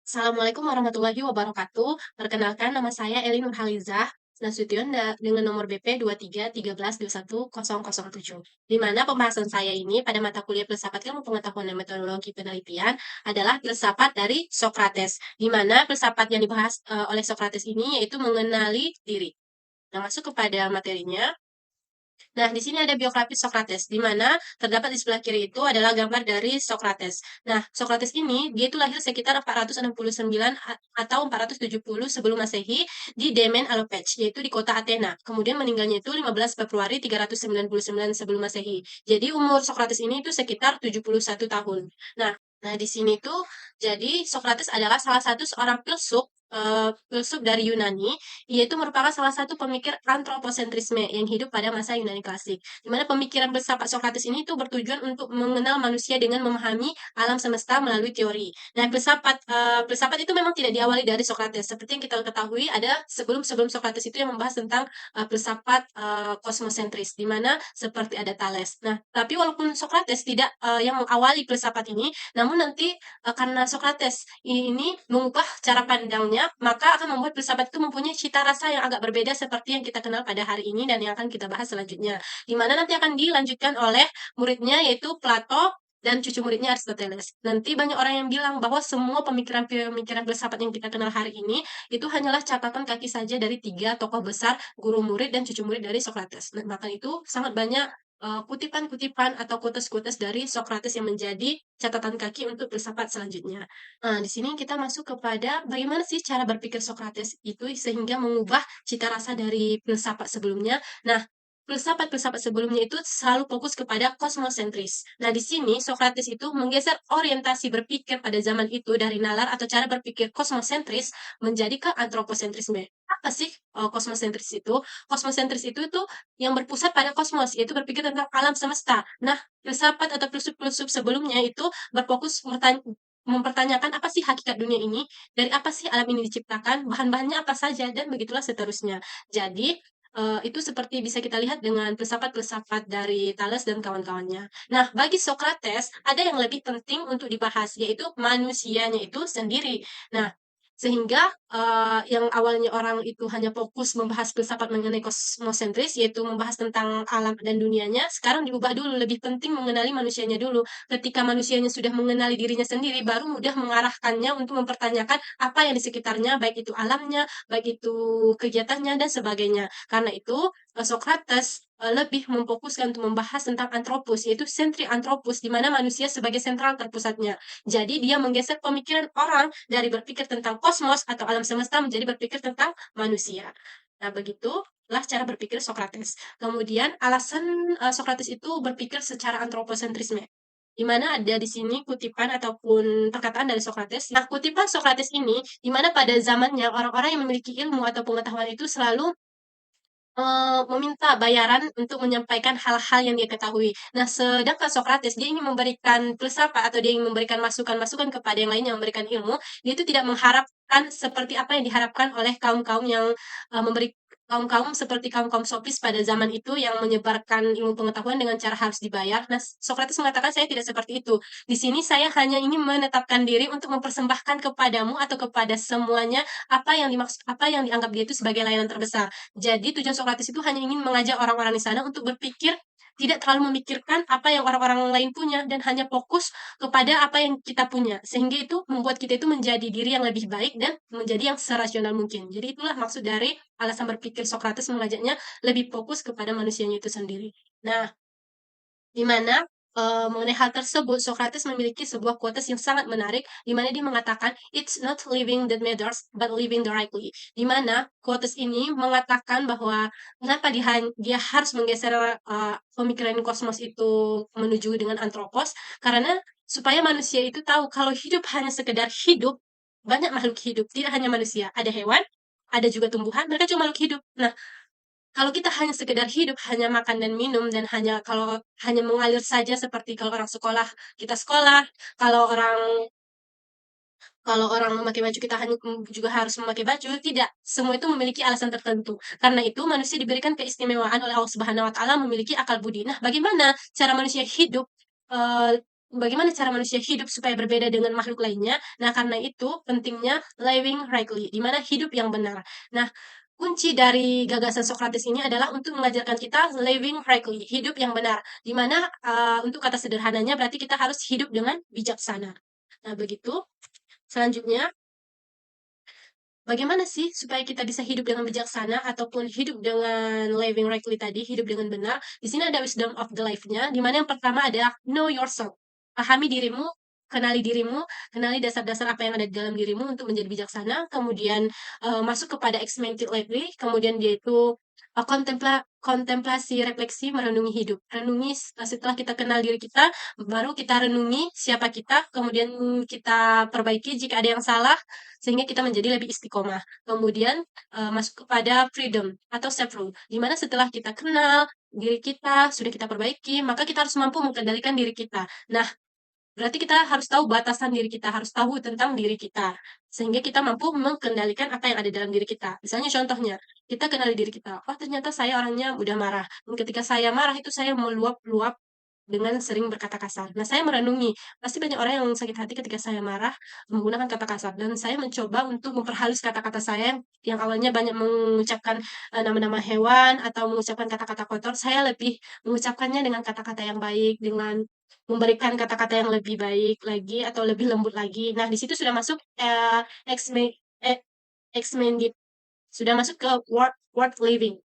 Assalamualaikum warahmatullahi wabarakatuh. Perkenalkan nama saya Eli Nurhalizah Nasution dengan nomor BP 2313210007. Di mana pembahasan saya ini pada mata kuliah filsafat ilmu pengetahuan dan metodologi penelitian adalah filsafat dari Socrates. Di mana filsafat yang dibahas oleh Socrates ini yaitu mengenali diri. Nah, masuk kepada materinya. Nah, di sini ada biografi Socrates, di mana terdapat di sebelah kiri itu adalah gambar dari Socrates. Nah, Socrates ini, dia itu lahir sekitar 469 atau 470 sebelum Masehi di Demen Alopece, yaitu di kota Athena. Kemudian meninggalnya itu 15 Februari 399 sebelum Masehi. Jadi umur Socrates ini itu sekitar 71 tahun. Nah, di sini tuh, jadi Socrates adalah salah satu seorang filsuf dari Yunani, yaitu merupakan salah satu pemikir antroposentrisme yang hidup pada masa Yunani klasik. Di mana pemikiran filsafat Socrates ini tuh bertujuan untuk mengenal manusia dengan memahami alam semesta melalui teori. Nah, filsafat itu memang tidak diawali dari Socrates. Seperti yang kita ketahui, ada sebelum Socrates itu yang membahas tentang filsafat kosmosentris, di mana seperti ada Thales. Nah, tapi walaupun Socrates tidak yang mengawali filsafat ini, namun nanti karena Socrates ini mengubah cara pandangnya, maka akan membuat filsafat itu mempunyai cita rasa yang agak berbeda seperti yang kita kenal pada hari ini dan yang akan kita bahas selanjutnya. Di mana nanti akan dilanjutkan oleh muridnya yaitu Plato dan cucu muridnya Aristoteles. Nanti banyak orang yang bilang bahwa semua pemikiran-pemikiran filsafat yang kita kenal hari ini itu hanyalah catatan kaki saja dari tiga tokoh besar, guru murid dan cucu murid dari Socrates. Nah, maka itu sangat banyak kutipan-kutipan atau quotes-quotes dari Socrates yang menjadi catatan kaki untuk filsafat selanjutnya. Nah, di sini kita masuk kepada bagaimana sih cara berpikir Socrates itu sehingga mengubah cita rasa dari filsafat sebelumnya. Nah, filsafat-filsafat sebelumnya itu selalu fokus kepada kosmosentris. Nah, di sini Socrates itu menggeser orientasi berpikir pada zaman itu dari nalar atau cara berpikir kosmosentris menjadi ke antroposentrisme. Apa sih kosmosentris itu? Kosmosentris itu yang berpusat pada kosmos, yaitu berpikir tentang alam semesta. Nah, filsafat atau filsuf-filsuf sebelumnya itu berfokus mempertanyakan apa sih hakikat dunia ini, dari apa sih alam ini diciptakan, bahan-bahannya apa saja, dan begitulah seterusnya. Jadi, itu seperti bisa kita lihat dengan filsafat-filsafat dari Thales dan kawan-kawannya. Nah, bagi Socrates, ada yang lebih penting untuk dibahas, yaitu manusianya itu sendiri. Nah, sehingga yang awalnya orang itu hanya fokus membahas filsafat mengenai kosmosentris, yaitu membahas tentang alam dan dunianya, sekarang diubah dulu, lebih penting mengenali manusianya dulu. Ketika manusianya sudah mengenali dirinya sendiri, baru mudah mengarahkannya untuk mempertanyakan apa yang di sekitarnya, baik itu alamnya, baik itu kegiatannya, dan sebagainya. Karena itu, Socrates lebih memfokuskan untuk membahas tentang antropos, yaitu sentri antropos, di mana manusia sebagai sentral terpusatnya. Jadi dia menggeser pemikiran orang dari berpikir tentang kosmos atau alam semesta menjadi berpikir tentang manusia. Nah, begitulah cara berpikir Socrates. Kemudian alasan Socrates itu berpikir secara antroposentrisme. Di mana ada di sini kutipan ataupun perkataan dari Socrates. Nah, kutipan Socrates ini, di mana pada zamannya orang-orang yang memiliki ilmu atau pengetahuan itu selalu meminta bayaran untuk menyampaikan hal-hal yang dia ketahui. Nah, sedangkan Socrates, dia ingin memberikan filsafat atau dia ingin memberikan masukan-masukan kepada yang lain yang memberikan ilmu, dia itu tidak mengharapkan seperti apa yang diharapkan oleh kaum-kaum yang memberi kaum-kaum seperti kaum-kaum sofis pada zaman itu yang menyebarkan ilmu pengetahuan dengan cara harus dibayar. Nah, Socrates mengatakan saya tidak seperti itu. Di sini saya hanya ingin menetapkan diri untuk mempersembahkan kepadamu atau kepada semuanya apa yang dianggap dia itu sebagai layanan terbesar. Jadi tujuan Socrates itu hanya ingin mengajak orang-orang di sana untuk berpikir tidak terlalu memikirkan apa yang orang-orang lain punya dan hanya fokus kepada apa yang kita punya. Sehingga itu membuat kita itu menjadi diri yang lebih baik dan menjadi yang serasional mungkin. Jadi itulah maksud dari alasan berpikir Socrates mengajaknya lebih fokus kepada manusianya itu sendiri. Nah, di mana mengenai hal tersebut, Socrates memiliki sebuah quotes yang sangat menarik, di mana dia mengatakan, "It's not living that matters, but living the rightly." Di mana quotes ini mengatakan bahwa kenapa dia harus menggeser pemikiran kosmos itu menuju dengan antropos, karena supaya manusia itu tahu kalau hidup hanya sekedar hidup, banyak makhluk hidup, tidak hanya manusia, ada hewan, ada juga tumbuhan, mereka cuma makhluk hidup. Nah, kalau kita hanya sekedar hidup, hanya makan dan minum, dan hanya mengalir saja seperti kalau orang sekolah, kita sekolah, kalau orang kalau orang memakai baju kita hanya juga harus memakai baju, tidak. Semua itu memiliki alasan tertentu. Karena itu manusia diberikan keistimewaan oleh Allah Subhanahu wa taala memiliki akal budi. Nah, bagaimana cara manusia hidup bagaimana cara manusia hidup supaya berbeda dengan makhluk lainnya. Nah, karena itu pentingnya living rightly, di mana hidup yang benar. Nah, kunci dari gagasan Socrates ini adalah untuk mengajarkan kita living rightly, hidup yang benar, di mana untuk kata sederhananya berarti kita harus hidup dengan bijaksana. Nah, begitu. Selanjutnya, bagaimana sih supaya kita bisa hidup dengan bijaksana ataupun hidup dengan living rightly tadi, hidup dengan benar? Di sini ada wisdom of the life-nya, di mana yang pertama adalah know yourself. Pahami dirimu, kenali dasar-dasar apa yang ada di dalam dirimu untuk menjadi bijaksana. Kemudian masuk kepada extended lively, kemudian yaitu kontemplasi, refleksi, merenungi hidup. Renungi setelah kita kenal diri kita, baru kita renungi siapa kita, kemudian kita perbaiki jika ada yang salah, sehingga kita menjadi lebih istiqomah. Kemudian masuk kepada freedom atau self rule, di mana setelah kita kenal diri kita, sudah kita perbaiki, maka kita harus mampu mengendalikan diri kita. Nah, berarti kita harus tahu batasan diri kita, harus tahu tentang diri kita, sehingga kita mampu mengendalikan apa yang ada dalam diri kita. Misalnya contohnya, kita kenali diri kita, oh ternyata saya orangnya mudah marah. Dan ketika saya marah itu saya meluap-luap dengan sering berkata kasar. Nah, saya merenungi, pasti banyak orang yang sakit hati ketika saya marah menggunakan kata kasar. Dan saya mencoba untuk memperhalus kata-kata saya yang awalnya banyak mengucapkan nama-nama hewan atau mengucapkan kata-kata kotor. Saya lebih mengucapkannya dengan kata-kata yang baik, dengan memberikan kata-kata yang lebih baik lagi atau lebih lembut lagi. Nah, di situ sudah masuk expanded, sudah masuk ke word living.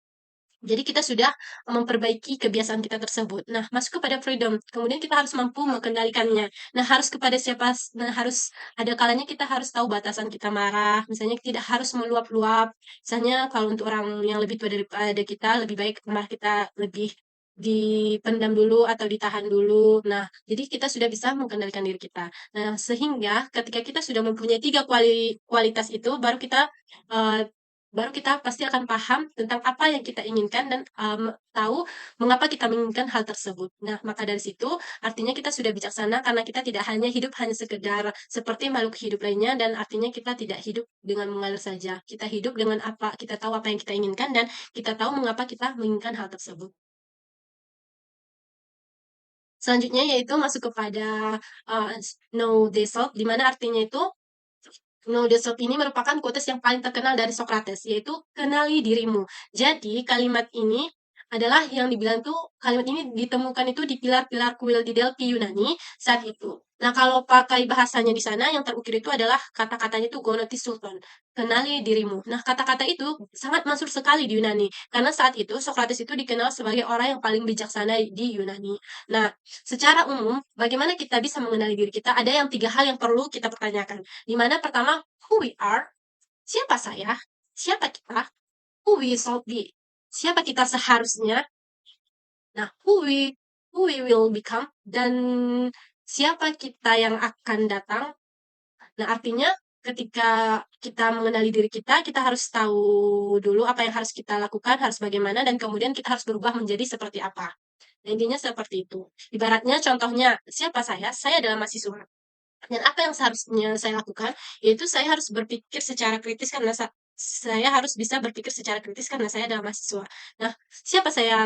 Jadi kita sudah memperbaiki kebiasaan kita tersebut. Nah, masuk kepada freedom. Kemudian kita harus mampu mengendalikannya. Nah, harus kepada siapa? Nah, harus ada kalanya kita harus tahu batasan kita marah. Misalnya tidak harus meluap-luap. Misalnya kalau untuk orang yang lebih tua daripada kita, lebih baik marah kita lebih dipendam dulu atau ditahan dulu. Nah, jadi kita sudah bisa mengendalikan diri kita. Nah, sehingga ketika kita sudah mempunyai tiga kualitas itu, uh, baru kita pasti akan paham tentang apa yang kita inginkan dan tahu mengapa kita menginginkan hal tersebut. Nah, maka dari situ artinya kita sudah bijaksana karena kita tidak hanya hidup hanya sekedar seperti makhluk hidup lainnya dan artinya kita tidak hidup dengan mengalir saja. Kita hidup dengan apa, kita tahu apa yang kita inginkan dan kita tahu mengapa kita menginginkan hal tersebut. Selanjutnya yaitu masuk kepada know thyself, di mana artinya itu know thyself ini merupakan quotes yang paling terkenal dari Socrates, yaitu kenali dirimu. Jadi kalimat ini adalah yang dibilang tuh kalimat ini ditemukan itu di pilar-pilar kuil di Delphi Yunani saat itu. Nah, kalau pakai bahasanya di sana yang terukir itu adalah kata-katanya itu Gonotis Sultan, kenali dirimu. Nah, kata-kata itu sangat masuk sekali di Yunani karena saat itu Socrates itu dikenal sebagai orang yang paling bijaksana di Yunani. Nah, secara umum, bagaimana kita bisa mengenali diri kita? Ada yang tiga hal yang perlu kita pertanyakan. Di mana pertama, who we are, siapa saya, siapa kita, who we should be, siapa kita seharusnya, nah who we will become, dan siapa kita yang akan datang. Nah, artinya ketika kita mengenali diri kita, kita harus tahu dulu apa yang harus kita lakukan, harus bagaimana, dan kemudian kita harus berubah menjadi seperti apa. Intinya seperti itu. Ibaratnya contohnya, siapa saya? Saya adalah mahasiswa. Dan apa yang seharusnya saya lakukan, yaitu saya harus berpikir secara kritis karena saya harus bisa berpikir secara kritis karena saya adalah mahasiswa. Nah, siapa saya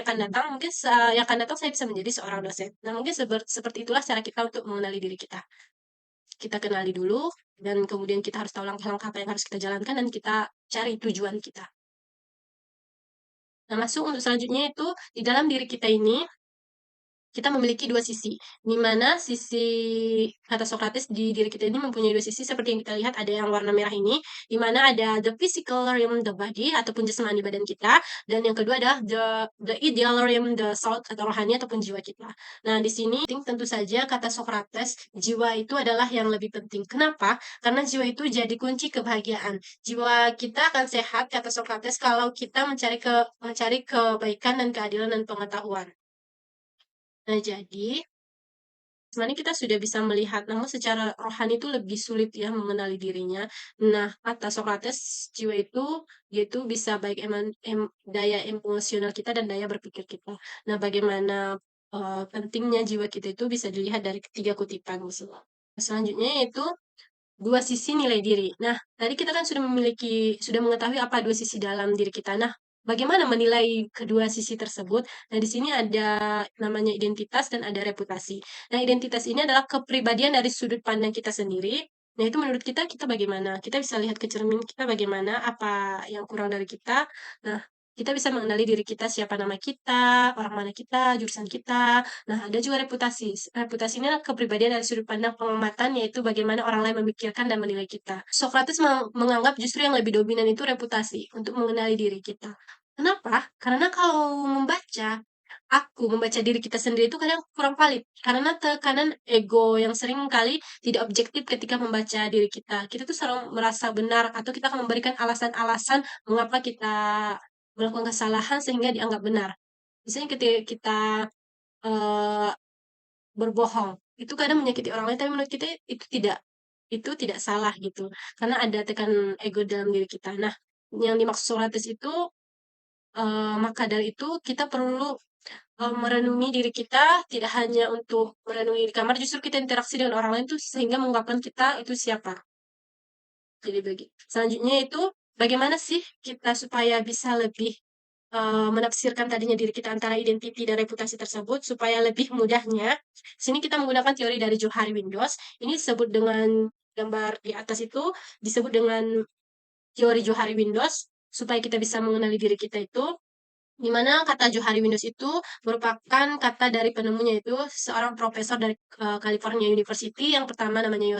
akan datang? Mungkin yang akan datang saya bisa menjadi seorang dosen. Nah, mungkin seperti itulah cara kita untuk mengenali diri kita. Kita kenali dulu, dan kemudian kita harus tahu langkah-langkah apa yang harus kita jalankan, dan kita cari tujuan kita. Nah, masuk untuk selanjutnya itu, di dalam diri kita ini, kita memiliki dua sisi, di mana sisi kata Socrates di diri kita ini mempunyai dua sisi seperti yang kita lihat ada yang warna merah ini, di mana ada the physical realm, the body ataupun jasmani badan kita, dan yang kedua adalah the ideal realm, the soul atau rohani ataupun jiwa kita. Nah, di sini tentu saja kata Socrates jiwa itu adalah yang lebih penting. Kenapa? Karena jiwa itu jadi kunci kebahagiaan. Jiwa kita akan sehat kata Socrates kalau kita mencari kebaikan dan keadilan dan pengetahuan. Nah, jadi sebenarnya kita sudah bisa melihat, namun secara rohani itu lebih sulit ya mengenali dirinya. Nah, kata Socrates, jiwa itu yaitu bisa baik daya emosional kita dan daya berpikir kita. Nah, bagaimana pentingnya jiwa kita itu bisa dilihat dari ketiga kutipan misalnya. Selanjutnya yaitu dua sisi nilai diri. Nah, tadi kita kan sudah mengetahui apa dua sisi dalam diri kita. Nah, bagaimana menilai kedua sisi tersebut? Nah, di sini ada namanya identitas dan ada reputasi. Nah, identitas ini adalah kepribadian dari sudut pandang kita sendiri. Nah, itu menurut kita, kita bagaimana? Kita bisa lihat ke cermin kita bagaimana, apa yang kurang dari kita. Nah, kita bisa mengenali diri kita, siapa nama kita, orang mana kita, jurusan kita. Nah, ada juga reputasi. Reputasi ini adalah kepribadian dari sudut pandang pengamatan, yaitu bagaimana orang lain memikirkan dan menilai kita. Socrates menganggap justru yang lebih dominan itu reputasi untuk mengenali diri kita. Kenapa? Karena kalau membaca diri kita sendiri itu kadang kurang valid. Karena tekanan ego yang sering kali tidak objektif ketika membaca diri kita. Kita tuh selalu merasa benar atau kita akan memberikan alasan-alasan mengapa kita melakukan kesalahan sehingga dianggap benar. Misalnya ketika kita eh, berbohong, itu kadang menyakiti orang lain, tapi menurut kita itu tidak salah gitu. Karena ada tekanan ego dalam diri kita. Nah, yang dimaksud Socrates itu maka dari itu kita perlu merenungi diri kita, tidak hanya untuk merenungi di kamar, justru kita interaksi dengan orang lain tuh sehingga mengungkapkan kita itu siapa. Jadi selanjutnya itu bagaimana sih kita supaya bisa lebih menafsirkan tadinya diri kita antara identiti dan reputasi tersebut supaya lebih mudahnya. Sini kita menggunakan teori dari Johari Windows. Ini disebut dengan gambar di atas itu disebut dengan teori Johari Windows supaya kita bisa mengenali diri kita itu di mana kata Johari Windows itu merupakan kata dari penemunya itu seorang profesor dari California University. Yang pertama namanya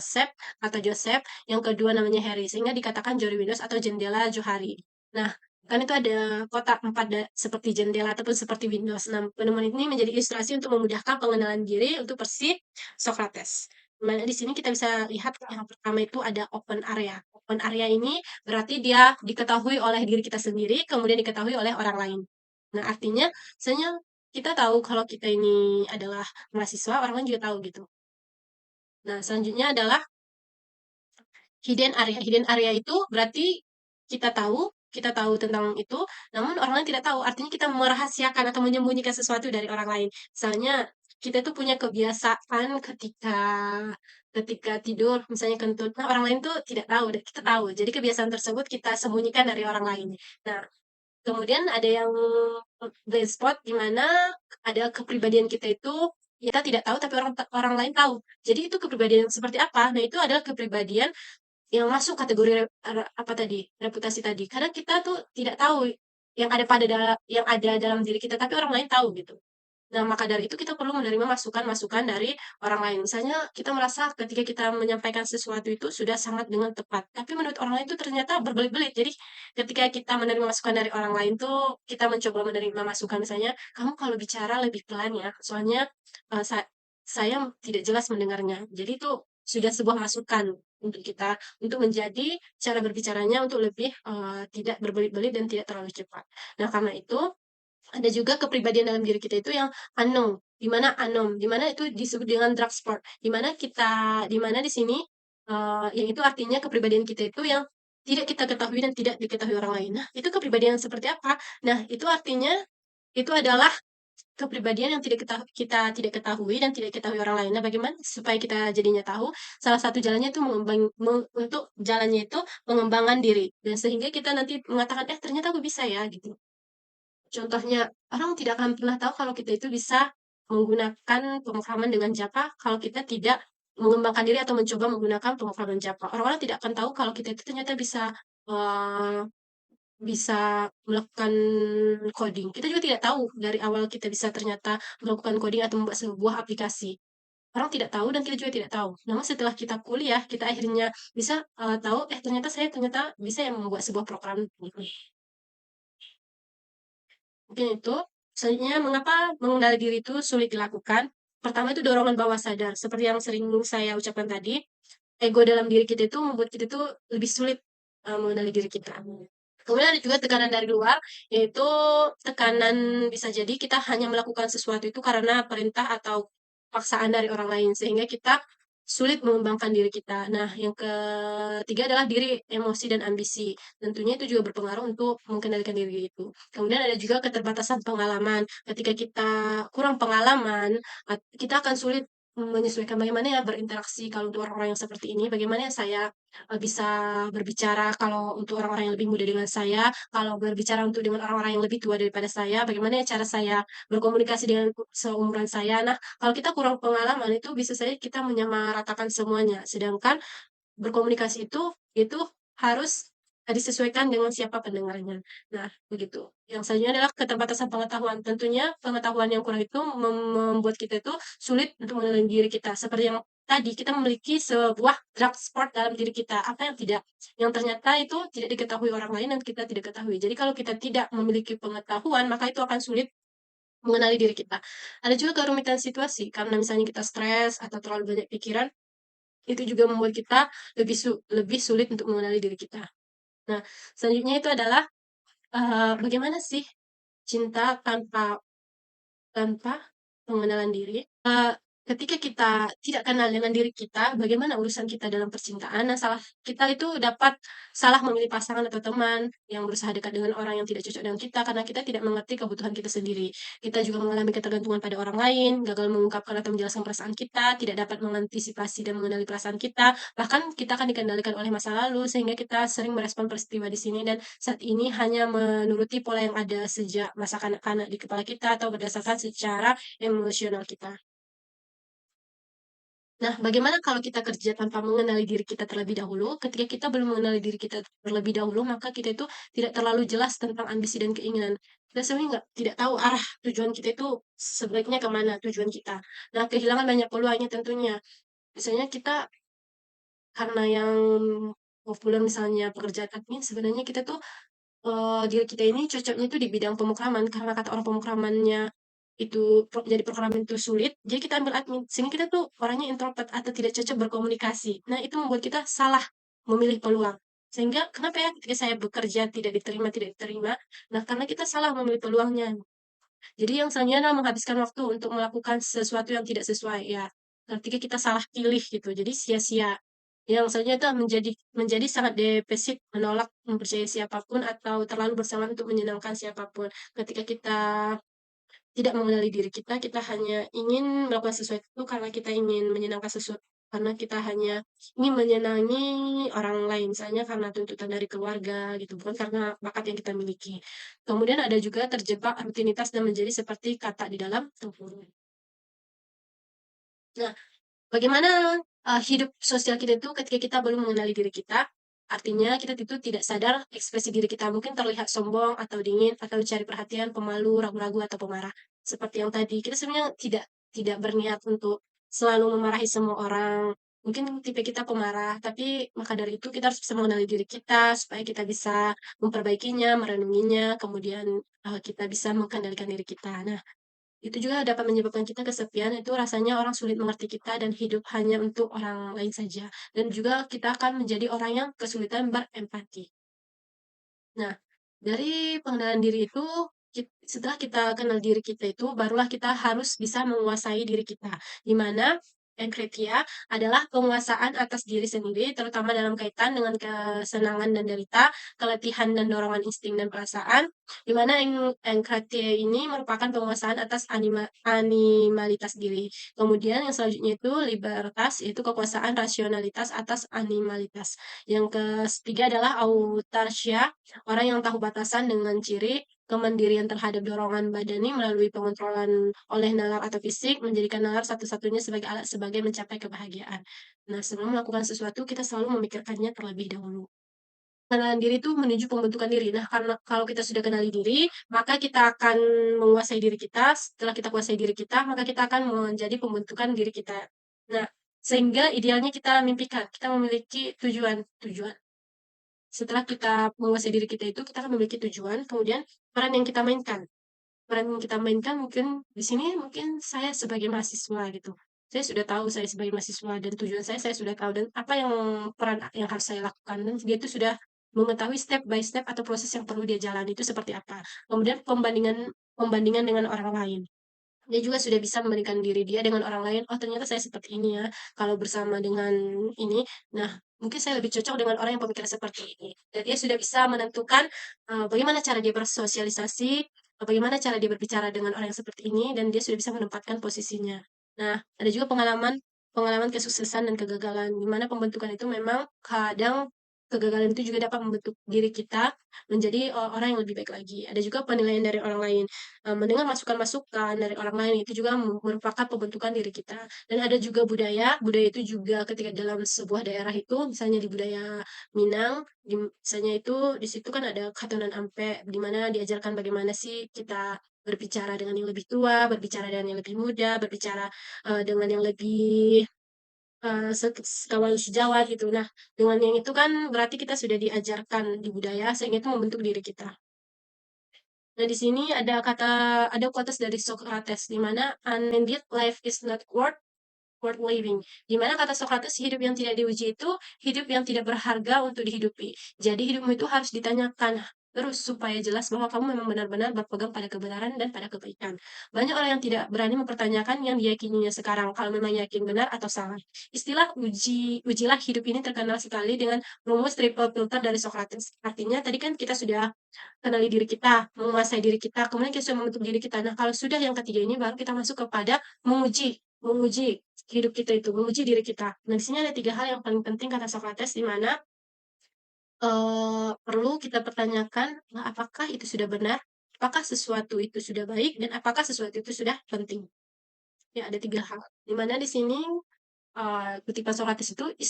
kata Joseph, yang kedua namanya Harry, sehingga dikatakan Johari Windows atau jendela Johari. Nah, kan itu ada kotak empat seperti jendela ataupun seperti Windows. Nah, penemuan ini menjadi ilustrasi untuk memudahkan pengenalan diri untuk versi Socrates. Mana di sini kita bisa lihat yang pertama itu ada open area. Open area ini berarti dia diketahui oleh diri kita sendiri, kemudian diketahui oleh orang lain. Nah, artinya misalnya kita tahu kalau kita ini adalah mahasiswa, orang lain juga tahu gitu. Nah, selanjutnya adalah hidden area. Hidden area itu berarti kita tahu tentang itu, namun orang lain tidak tahu. Artinya kita merahasiakan atau menyembunyikan sesuatu dari orang lain. Misalnya kita tuh punya kebiasaan ketika tidur, misalnya kentut. Nah, orang lain tuh tidak tahu, dan kita tahu. Jadi kebiasaan tersebut kita sembunyikan dari orang lain. Nah, kemudian ada yang blind spot di mana ada kepribadian kita itu kita tidak tahu tapi orang orang lain tahu. Jadi itu kepribadian seperti apa? Nah, itu adalah kepribadian yang masuk kategori apa tadi? Reputasi tadi. Karena kita tuh tidak tahu yang ada dalam diri kita tapi orang lain tahu gitu. Nah, maka dari itu kita perlu menerima masukan-masukan dari orang lain. Misalnya kita merasa ketika kita menyampaikan sesuatu itu sudah sangat dengan tepat, tapi menurut orang lain itu ternyata berbelit-belit. Jadi ketika kita menerima masukan dari orang lain tuh, kita mencoba menerima masukan misalnya, "Kamu kalau bicara lebih pelan ya, soalnya, saya tidak jelas mendengarnya." Jadi itu sudah sebuah masukan untuk kita, untuk menjadi cara berbicaranya untuk lebih, tidak berbelit-belit dan tidak terlalu cepat. Nah, karena itu ada juga kepribadian dalam diri kita itu yang unknown, di mana itu disebut dengan drug sport, di mana di sini, yang itu artinya kepribadian kita itu yang tidak kita ketahui dan tidak diketahui orang lain. Nah, itu kepribadian seperti apa? Nah, itu artinya itu adalah kepribadian yang kita tidak ketahui dan tidak diketahui orang lain. Nah, bagaimana supaya kita jadinya tahu? Salah satu jalannya itu untuk jalannya itu mengembangkan diri dan sehingga kita nanti mengatakan, "Eh, ternyata aku bisa ya," gitu. Contohnya, orang tidak akan pernah tahu kalau kita itu bisa menggunakan pemrograman dengan Java kalau kita tidak mengembangkan diri atau mencoba menggunakan pemrograman Java. Orang-orang tidak akan tahu kalau kita itu ternyata eee, bisa melakukan coding. Kita juga tidak tahu dari awal kita bisa ternyata melakukan coding atau membuat sebuah aplikasi. Orang tidak tahu dan kita juga tidak tahu. Namun setelah kita kuliah, kita akhirnya bisa, tahu, ternyata saya bisa yang membuat sebuah program, gitu. Mungkin itu. Selanjutnya, mengapa mengenali diri itu sulit dilakukan? Pertama itu dorongan bawah sadar. Seperti yang sering saya ucapkan tadi, ego dalam diri kita itu membuat kita itu lebih sulit mengenali diri kita. Kemudian ada juga tekanan dari luar, yaitu tekanan bisa jadi kita hanya melakukan sesuatu itu karena perintah atau paksaan dari orang lain, sehingga kita sulit mengembangkan diri kita. Nah, yang ketiga adalah diri, emosi, dan ambisi. Tentunya itu juga berpengaruh untuk mengendalikan diri itu. Kemudian ada juga keterbatasan pengalaman. Ketika kita kurang pengalaman, kita akan sulit menyesuaikan bagaimana ya berinteraksi kalau untuk orang-orang yang seperti ini, bagaimana ya saya, bisa berbicara kalau untuk orang-orang yang lebih muda dengan saya, kalau berbicara untuk dengan orang-orang yang lebih tua daripada saya, bagaimana ya cara saya berkomunikasi dengan seumuran saya. Nah, kalau kita kurang pengalaman itu bisa saja kita menyamaratakan semuanya, sedangkan berkomunikasi itu harus, disesuaikan dengan siapa pendengarnya. Nah, begitu. Yang selanjutnya adalah keterbatasan pengetahuan. Tentunya pengetahuan yang kurang itu membuat kita itu sulit untuk mengenali diri kita. Seperti yang tadi, kita memiliki sebuah drug sport dalam diri kita, apa yang tidak yang ternyata itu tidak diketahui orang lain dan kita tidak ketahui. Jadi kalau kita tidak memiliki pengetahuan, maka itu akan sulit mengenali diri kita. Ada juga kerumitan situasi, karena misalnya kita stres atau terlalu banyak pikiran, itu juga membuat kita lebih sulit untuk mengenali diri kita. Nah, selanjutnya itu adalah, bagaimana sih cinta tanpa tanpa pengenalan diri? Ketika kita tidak kenal dengan diri kita, bagaimana urusan kita dalam percintaan. Nah, kita itu dapat salah memilih pasangan atau teman yang berusaha dekat dengan orang yang tidak cocok dengan kita karena kita tidak mengerti kebutuhan kita sendiri. Kita juga mengalami ketergantungan pada orang lain, gagal mengungkapkan atau menjelaskan perasaan kita, tidak dapat mengantisipasi dan mengenali perasaan kita, bahkan kita akan dikendalikan oleh masa lalu sehingga kita sering merespon peristiwa di sini dan saat ini hanya menuruti pola yang ada sejak masa kanak-kanak di kepala kita atau berdasarkan secara emosional kita. Nah, bagaimana kalau kita kerja tanpa mengenali diri kita terlebih dahulu? Ketika kita belum mengenali diri kita terlebih dahulu, maka kita itu tidak terlalu jelas tentang ambisi dan keinginan. Kita sebenarnya tidak tahu arah tujuan kita itu sebaiknya ke mana tujuan kita. Nah, kehilangan banyak peluangnya tentunya. Misalnya kita karena yang populer misalnya pekerjaan admin, sebenarnya kita tuh diri kita ini cocoknya itu di bidang pemrograman, karena kata orang pemrogramannya itu jadi programmer itu sulit, jadi kita ambil admin. Sehingga kita tuh orangnya introvert atau tidak cocok berkomunikasi. Nah, itu membuat kita salah memilih peluang. Sehingga kenapa ya ketika saya bekerja tidak diterima, nah karena kita salah memilih peluangnya. Jadi yang selanjutnya adalah menghabiskan waktu untuk melakukan sesuatu yang tidak sesuai, ya. Ketika kita salah pilih gitu, jadi sia-sia. Yang selanjutnya itu menjadi menjadi sangat depresif, menolak mempercayai siapapun atau terlalu bersemangat untuk menyenangkan siapapun. Ketika kita tidak mengenali diri kita, kita hanya ingin melakukan sesuatu karena kita ingin menyenangkan sesuatu, karena kita hanya ingin menyenangi orang lain, misalnya karena tuntutan dari keluarga gitu, bukan karena bakat yang kita miliki. Kemudian ada juga terjebak rutinitas dan menjadi seperti kata di dalam tempurung. Nah, bagaimana, hidup sosial kita itu ketika kita belum mengenali diri kita, artinya kita itu tidak sadar ekspresi diri kita mungkin terlihat sombong atau dingin atau cari perhatian, pemalu, ragu-ragu, atau pemarah. Seperti yang tadi, kita sebenarnya tidak berniat untuk selalu memarahi semua orang. Mungkin tipe kita pemarah, tapi maka dari itu kita harus bisa mengenali diri kita supaya kita bisa memperbaikinya, merenunginya, kemudian, kita bisa mengendalikan diri kita. Nah, itu juga dapat menyebabkan kita kesepian, itu rasanya orang sulit mengerti kita dan hidup hanya untuk orang lain saja. Dan juga kita akan menjadi orang yang kesulitan berempati. Nah, dari pengenalan diri itu, setelah kita kenal diri kita itu, barulah kita harus bisa menguasai diri kita. Di mana enkritia adalah penguasaan atas diri sendiri, terutama dalam kaitan dengan kesenangan dan derita, keletihan dan dorongan insting dan perasaan, di mana enkritia ini merupakan penguasaan atas animalitas diri. Kemudian yang selanjutnya itu libertas, yaitu kekuasaan rasionalitas atas animalitas. Yang ketiga adalah autarsia, orang yang tahu batasan dengan ciri kemandirian terhadap dorongan badani melalui pengontrolan oleh nalar atau fisik, menjadikan nalar satu-satunya sebagai alat sebagai mencapai kebahagiaan. Nah, sebelum melakukan sesuatu, kita selalu memikirkannya terlebih dahulu. Pengenalan diri itu menuju pembentukan diri. Nah, karena kalau kita sudah kenali diri, maka kita akan menguasai diri kita. Setelah kita kuasai diri kita, maka kita akan menjadi pembentukan diri kita. Nah, sehingga idealnya kita mimpikan, kita memiliki tujuan. Setelah kita menguasai diri kita itu, kita akan memiliki tujuan, kemudian peran yang kita mainkan. Peran yang kita mainkan mungkin di sini mungkin saya sebagai mahasiswa gitu. Saya sudah tahu saya sebagai mahasiswa dan tujuan saya sudah tahu dan apa yang peran yang harus saya lakukan dan dia itu sudah mengetahui step by step atau proses yang perlu dia jalani itu seperti apa. Kemudian pembandingan pembandingan dengan orang lain. Dia juga sudah bisa membandingkan diri dia dengan orang lain, "Oh, ternyata saya seperti ini ya, kalau bersama dengan ini. Nah, mungkin saya lebih cocok dengan orang yang pemikiran seperti ini." Dan dia sudah bisa menentukan, bagaimana cara dia bersosialisasi, bagaimana cara dia berbicara dengan orang yang seperti ini, dan dia sudah bisa menempatkan posisinya. Nah, ada juga pengalaman pengalaman kesuksesan dan kegagalan, di mana pembentukan itu memang kadang kegagalan itu juga dapat membentuk diri kita menjadi, orang yang lebih baik lagi. Ada juga penilaian dari orang lain, mendengar masukan-masukan dari orang lain itu juga merupakan pembentukan diri kita. Dan ada juga budaya, budaya itu juga ketika dalam sebuah daerah itu, misalnya di budaya Minang, misalnya itu di situ kan ada Katunan Ampe, di mana diajarkan bagaimana sih kita berbicara dengan yang lebih tua, berbicara dengan yang lebih muda, berbicara dengan yang lebih kawan sejawat gitu. Nah, dengan yang itu kan berarti kita sudah diajarkan di budaya sehingga itu membentuk diri kita. Nah, di sini ada quotes dari Socrates di mana unended life is not worth living. Di mana kata Socrates hidup yang tidak diuji itu hidup yang tidak berharga untuk dihidupi. Jadi hidupmu itu harus ditanyakan terus supaya jelas bahwa kamu memang benar-benar berpegang pada kebenaran dan pada kebaikan. Banyak orang yang tidak berani mempertanyakan yang diyakininya sekarang kalau memang yakin benar atau salah. Istilah ujilah hidup ini terkenal sekali dengan rumus triple filter dari Socrates. Artinya tadi kan kita sudah kenali diri kita, menguasai diri kita, kemudian kita sudah membentuk diri kita. Nah, kalau sudah yang ketiga ini baru kita masuk kepada menguji hidup kita itu, menguji diri kita. Nah, di sini ada 3 hal yang paling penting kata Socrates di mana, perlu kita pertanyakan, apakah itu sudah benar, apakah sesuatu itu sudah baik, dan apakah sesuatu itu sudah penting. Ya, ada 3 hal. Di mana di sini, kutipan Socrates itu it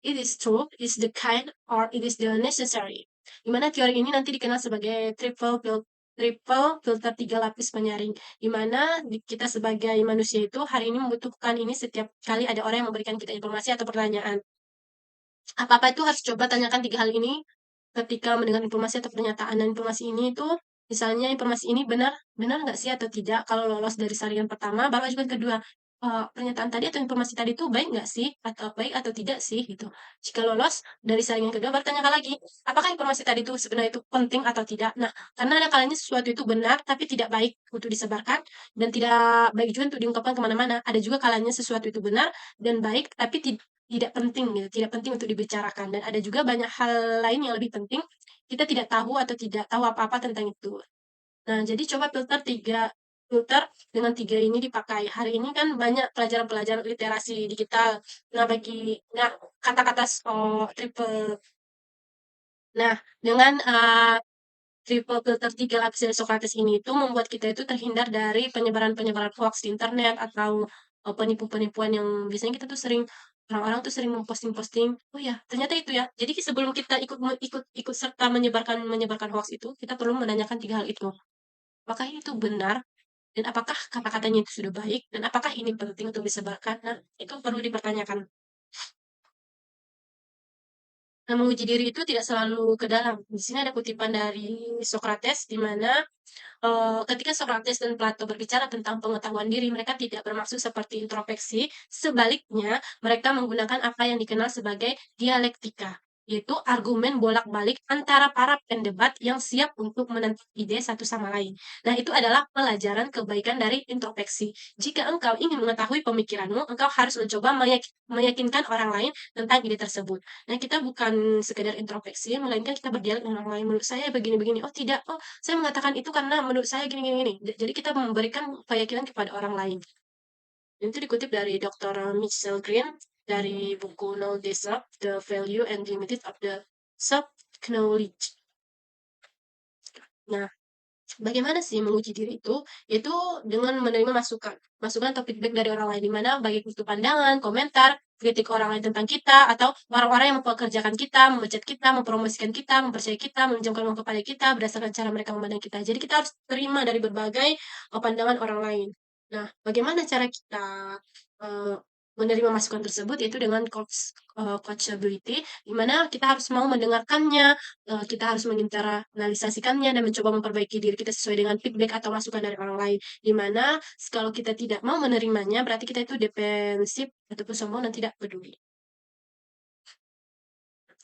it is true, is the kind, or it is the necessary. Di mana teori ini nanti dikenal sebagai triple filter 3 lapis penyaring. Di mana kita sebagai manusia itu hari ini membutuhkan ini setiap kali ada orang yang memberikan kita informasi atau pertanyaan. Apa-apa itu harus coba tanyakan 3 hal ini ketika mendengar informasi atau pernyataan. Dan informasi ini itu, misalnya informasi ini benar benar nggak sih atau tidak, kalau lolos dari saringan pertama, baru ajukan kedua. Pernyataan tadi atau informasi tadi itu baik nggak sih? Atau baik atau tidak sih? Gitu. Jika lolos dari saringan kedua, baru tanyakan lagi, apakah informasi tadi itu sebenarnya itu penting atau tidak? Nah, karena ada kalanya sesuatu itu benar, tapi tidak baik untuk disebarkan, dan tidak baik juga untuk diungkapkan kemana-mana. Ada juga kalanya sesuatu itu benar dan baik, tapi tidak penting gitu, tidak penting untuk dibicarakan. Dan ada juga banyak hal lain yang lebih penting, kita tidak tahu atau tidak tahu apa-apa tentang itu. Nah, jadi coba filter dengan 3 ini dipakai. Hari ini kan banyak pelajaran-pelajaran literasi digital. Nah, kata-kata triple. Nah, dengan triple filter 3 lapis dari Socrates ini itu membuat kita itu terhindar dari penyebaran-penyebaran hoax di internet atau penipu-penipuan yang biasanya kita tuh sering orang-orang tuh sering memposting-posting, oh ya ternyata itu ya. Jadi sebelum kita ikut serta menyebarkan menyebarkan hoax itu, kita perlu menanyakan 3 hal itu. Apakah itu benar? Dan apakah kata-katanya itu sudah baik? Dan apakah ini penting untuk disebarkan? Nah, itu perlu dipertanyakan. Nah, menguji diri itu tidak selalu ke dalam. Di sini ada kutipan dari Socrates di mana ketika Socrates dan Plato berbicara tentang pengetahuan diri, mereka tidak bermaksud seperti introspeksi. Sebaliknya, mereka menggunakan apa yang dikenal sebagai dialektika, yaitu argumen bolak-balik antara para pendebat yang siap untuk menentang ide satu sama lain. Nah, itu adalah pelajaran kebaikan dari introspeksi. Jika engkau ingin mengetahui pemikiranmu, engkau harus mencoba meyakinkan orang lain tentang ide tersebut. Nah, kita bukan sekedar introspeksi, melainkan kita berdialog dengan orang lain. Menurut saya begini-begini. Oh, tidak. Oh, saya mengatakan itu karena menurut saya gini gini gini. Jadi kita memberikan keyakinan kepada orang lain. Itu dikutip dari Dr. Michelle Green dari buku Know Thyself, The Value and Limits of the Self-Knowledge. Nah, bagaimana sih menguji diri itu? Itu dengan menerima masukan. Masukan atau feedback dari orang lain, di mana baik itu pandangan, komentar, kritik orang lain tentang kita, atau orang-orang yang mempekerjakan kita, memecat kita, mempromosikan kita, mempercayai kita, meminjamkan uang kepada kita, berdasarkan cara mereka memandang kita. Jadi kita harus terima dari berbagai pandangan orang lain. Nah, bagaimana cara kita uh, menerima masukan tersebut? Yaitu dengan coachability, di mana kita harus mau mendengarkannya, kita harus menginternalisasikannya dan mencoba memperbaiki diri kita sesuai dengan feedback atau masukan dari orang lain. Di mana kalau kita tidak mau menerimanya, berarti kita itu defensif ataupun sombong dan tidak peduli.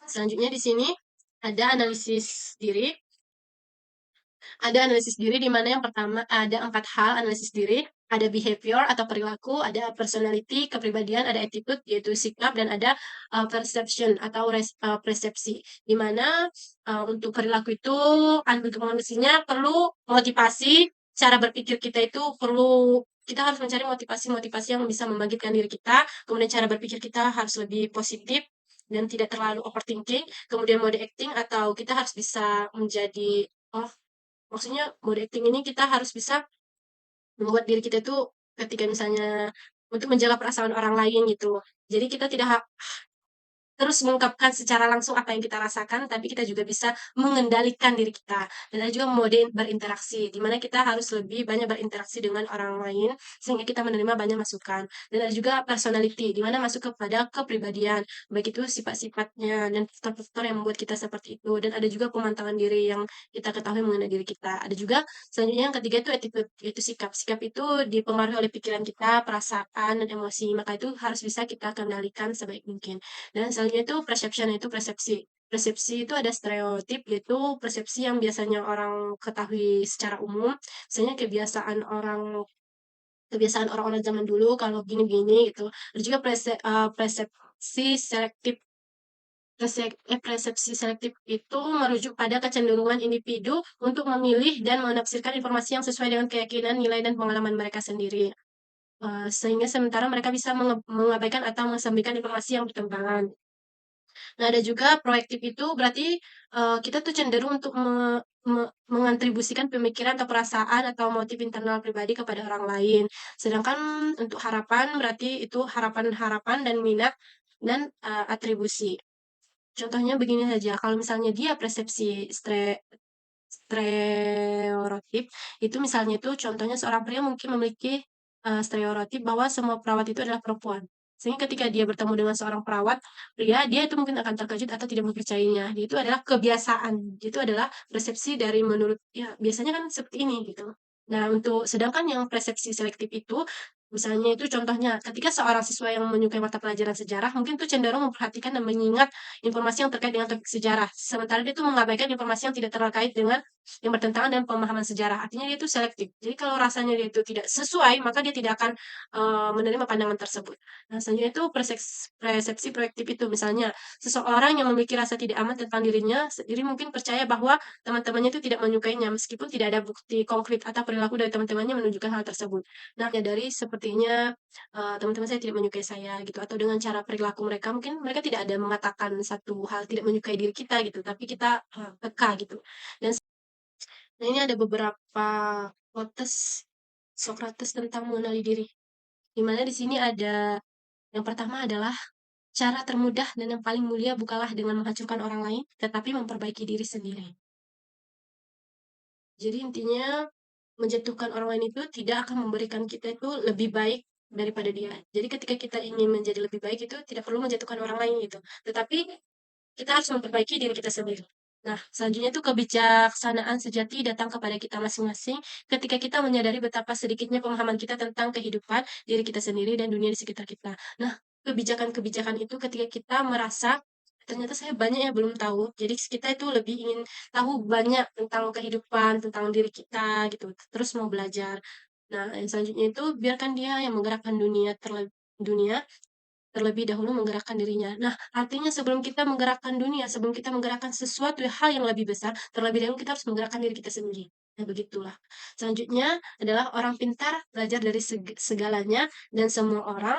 Selanjutnya di sini ada analisis diri. Ada analisis diri di mana yang pertama ada 4 hal analisis diri. Ada behavior atau perilaku, ada personality, kepribadian, ada attitude yaitu sikap, dan ada perception atau persepsi. Di mana untuk perilaku itu untuk menganalisisnya perlu motivasi, cara berpikir kita itu perlu kita harus mencari motivasi-motivasi yang bisa membangkitkan diri kita, kemudian cara berpikir kita harus lebih positif dan tidak terlalu overthinking, kemudian mode acting atau kita harus bisa menjadi oh, maksudnya mode acting ini kita harus bisa membuat diri kita itu ketika misalnya untuk menjaga perasaan orang lain gitu. Jadi kita tidak terus mengungkapkan secara langsung apa yang kita rasakan, tapi kita juga bisa mengendalikan diri kita. Dan ada juga mode berinteraksi, di mana kita harus lebih banyak berinteraksi dengan orang lain, sehingga kita menerima banyak masukan. Dan ada juga personality, di mana masuk kepada kepribadian, baik itu sifat-sifatnya dan faktor-faktor yang membuat kita seperti itu. Dan ada juga pemantangan diri yang kita ketahui mengenai diri kita. Ada juga selanjutnya yang ketiga itu attitude, yaitu sikap. Sikap itu dipengaruhi oleh pikiran kita, perasaan, dan emosi. Maka itu harus bisa kita kendalikan sebaik mungkin. Dan selanjutnya itu perception, yaitu persepsi. Persepsi itu ada stereotip, yaitu persepsi yang biasanya orang ketahui secara umum, misalnya kebiasaan orang-orang zaman dulu kalau gini-gini gitu. Ada juga persepsi selektif. Persepsi selektif itu merujuk pada kecenderungan individu untuk memilih dan menafsirkan informasi yang sesuai dengan keyakinan, nilai, dan pengalaman mereka sendiri. Sehingga sementara mereka bisa mengabaikan atau mengesampingkan informasi yang bertentangan. Nah, ada juga proaktif itu berarti, kita tuh cenderung untuk mengontribusikan pemikiran atau perasaan atau motif internal pribadi kepada orang lain. Sedangkan untuk harapan berarti itu harapan-harapan dan minat dan, atribusi. Contohnya begini saja, kalau misalnya dia persepsi stereotip, itu misalnya itu contohnya seorang pria mungkin memiliki, stereotip bahwa semua perawat itu adalah perempuan. Sehingga ketika dia bertemu dengan seorang perawat pria, dia itu mungkin akan terkejut atau tidak mempercayainya. Itu adalah kebiasaan, itu adalah persepsi dari menurut ya biasanya kan seperti ini gitu. Nah, sedangkan yang persepsi selektif itu, misalnya itu contohnya ketika seorang siswa yang menyukai mata pelajaran sejarah mungkin tuh cenderung memperhatikan dan mengingat informasi yang terkait dengan topik sejarah, sementara dia tuh mengabaikan informasi yang tidak terkait dengan yang bertentangan dengan pemahaman sejarah. Artinya dia itu selektif. Jadi kalau rasanya dia itu tidak sesuai, maka dia tidak akan menerima pandangan tersebut. Nah, selanjutnya itu persepsi proyektif itu. Misalnya, seseorang yang memiliki rasa tidak aman tentang dirinya sendiri mungkin percaya bahwa teman-temannya itu tidak menyukainya, meskipun tidak ada bukti konkret atau perilaku dari teman-temannya menunjukkan hal tersebut. Nah, dari sepertinya teman-teman saya tidak menyukai saya gitu, atau dengan cara perilaku mereka mungkin mereka tidak ada mengatakan satu hal tidak menyukai diri kita gitu, tapi kita peka gitu. Dan nah, ini ada beberapa quotes Socrates tentang mengenali diri. Di mana di sini ada yang pertama adalah cara termudah dan yang paling mulia bukanlah dengan menghancurkan orang lain, tetapi memperbaiki diri sendiri. Jadi intinya menjatuhkan orang lain itu tidak akan memberikan kita itu lebih baik daripada dia. Jadi ketika kita ingin menjadi lebih baik itu tidak perlu menjatuhkan orang lain gitu. Tetapi kita harus memperbaiki diri kita sendiri. Nah, selanjutnya itu kebijaksanaan sejati datang kepada kita masing-masing ketika kita menyadari betapa sedikitnya pemahaman kita tentang kehidupan, diri kita sendiri, dan dunia di sekitar kita. Nah, kebijakan-kebijakan itu ketika kita merasa ternyata saya banyak yang belum tahu. Jadi kita itu lebih ingin tahu banyak tentang kehidupan, tentang diri kita gitu. Terus mau belajar. Nah, yang selanjutnya itu biarkan dia yang menggerakkan dunia terlebih dahulu menggerakkan dirinya. Nah, artinya sebelum kita menggerakkan dunia, sebelum kita menggerakkan sesuatu hal yang lebih besar, terlebih dahulu kita harus menggerakkan diri kita sendiri. Nah, begitulah. Selanjutnya adalah orang pintar belajar dari segalanya dan semua orang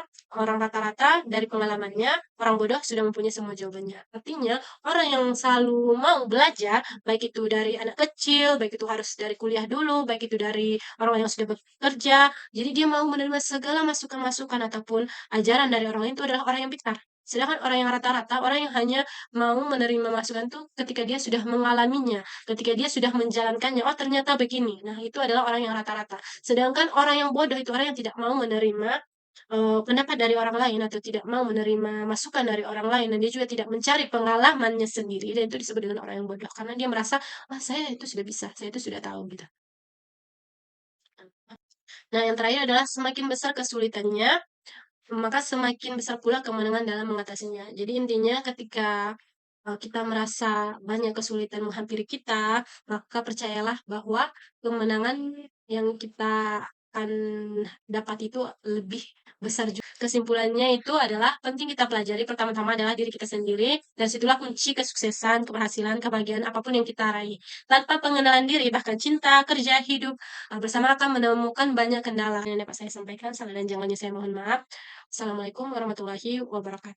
rata-rata dari pengalamannya, orang bodoh sudah mempunyai semua jawabannya. Artinya, orang yang selalu mau belajar, baik itu dari anak kecil, baik itu harus dari kuliah dulu, baik itu dari orang yang sudah bekerja, jadi dia mau menerima segala masukan-masukan ataupun ajaran dari orang lain itu adalah orang yang pintar. Sedangkan orang yang rata-rata, orang yang hanya mau menerima masukan itu ketika dia sudah mengalaminya, ketika dia sudah menjalankannya, oh ternyata begini. Nah, itu adalah orang yang rata-rata. Sedangkan orang yang bodoh itu orang yang tidak mau menerima pendapat dari orang lain atau tidak mau menerima masukan dari orang lain dan dia juga tidak mencari pengalamannya sendiri dan itu disebut dengan orang yang bodoh karena dia merasa, "Wah, saya itu sudah bisa, saya itu sudah tahu," gitu. Nah, yang terakhir adalah semakin besar kesulitannya, maka semakin besar pula kemenangan dalam mengatasinya. Jadi intinya ketika, kita merasa banyak kesulitan menghampiri kita, maka percayalah bahwa kemenangan yang kita akan dapat itu lebih besar juga. Kesimpulannya itu adalah penting kita pelajari pertama-tama adalah diri kita sendiri, dan situlah kunci kesuksesan, keberhasilan, kebahagiaan apapun yang kita raih. Tanpa pengenalan diri, bahkan cinta, kerja, hidup bersama akan menemukan banyak kendala. Yang dapat saya sampaikan, salah dan jangannya saya mohon maaf. Assalamualaikum warahmatullahi wabarakatuh.